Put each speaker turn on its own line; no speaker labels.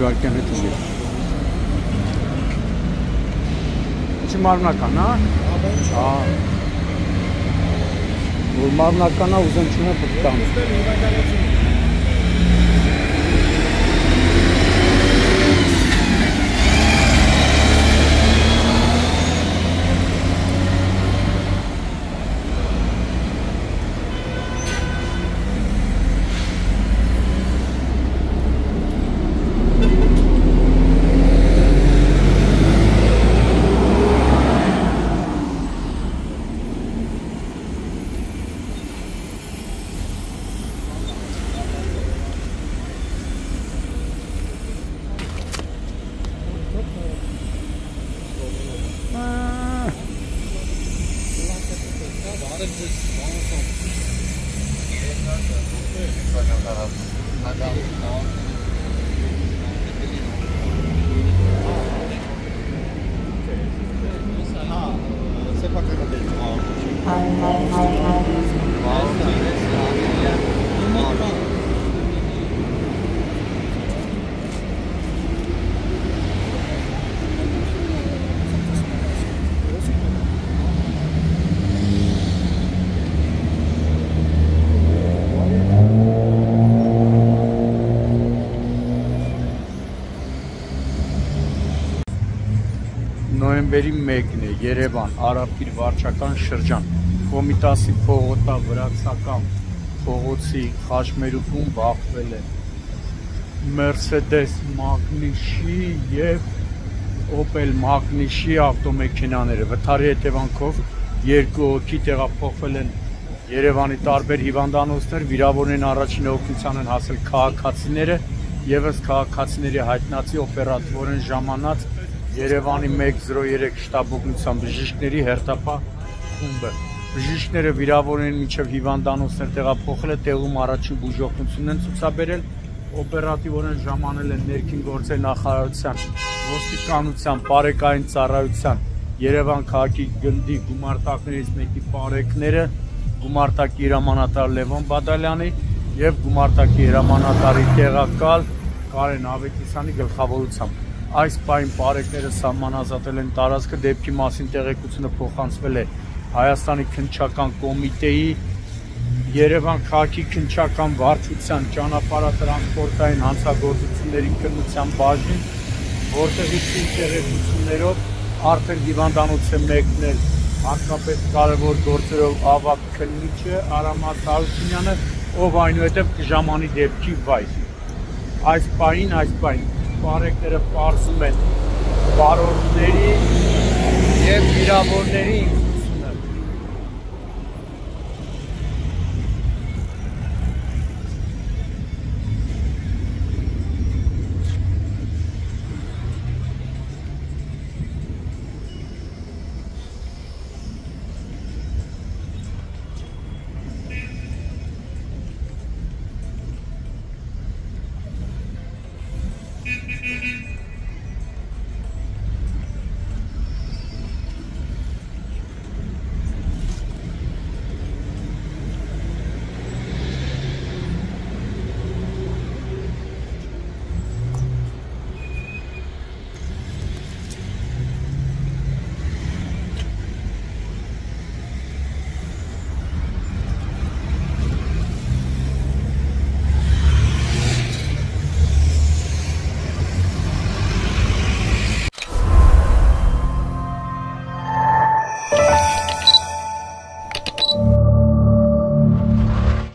վարկյան հետ ուժի։ Ինչի մարմնական, հա? Որ մարմնականա ուզեմ չունե պտտամ։ Նոյեմբերի 1-ն է, Երևան, Արաբկիր վարչական շրջան, Կոմիտասի փողոտա վրացական փողոցի խաչմերուկում բախվել է Mercedes Magnishի և Opel Magnishի ավտոմեքենաները, վթարի հետևանքով երկու հոգի տեղափոխվել են Երևանի տարբեր հիվանդանոցներ, վիրավորներին առաջին օգնության են հասել քաղաքացիները, ևս քաղաքացիների հայտնածի օպերատիվորեն ժամանած Երևանի 103 շտաբօգնության բժիշկների հերթապահ խումբը։ Բժիշկները վիրավորներին մինչև հիվանդանոցներ տեղափոխել է, տեղում առաջին բուժօգնությունն են ցուցաբերել, օպերատիվորեն ժամանել են ներքին գործերի նախարարության, ոստիկանության, բարեկային ծառայության, Երևան քաղաքի գնդի գումարտակներից մեկի բարեկները, գումարտակի հրամանատար Լևոն Բադալյանի և գումարտակի հրամանատարի տեղակալ Կարեն Ավետիսյանի գլխավորությամբ։ Այս պահին բարեկները սահմանազատել են տարածքը, դեպքի մասին տեղեկությունը փոխանցվել է Հայաստանի քննչական կոմիտեի, Երևան քաղաքի քննչական վարչության ճանապարհատրանսպորտային հանցագործությունների քննության բաժին, որտեղից տեղեկություններով արդեն հիվանդանոց է մեկնել հատկապես կարևոր գործերով ավագ քննիչը Արամատ Հարությունյանը, ով այնուհետև կժամանի դեպքի վայր։ Այս պահին բարեկները պարզում են բարորների և վիրավորների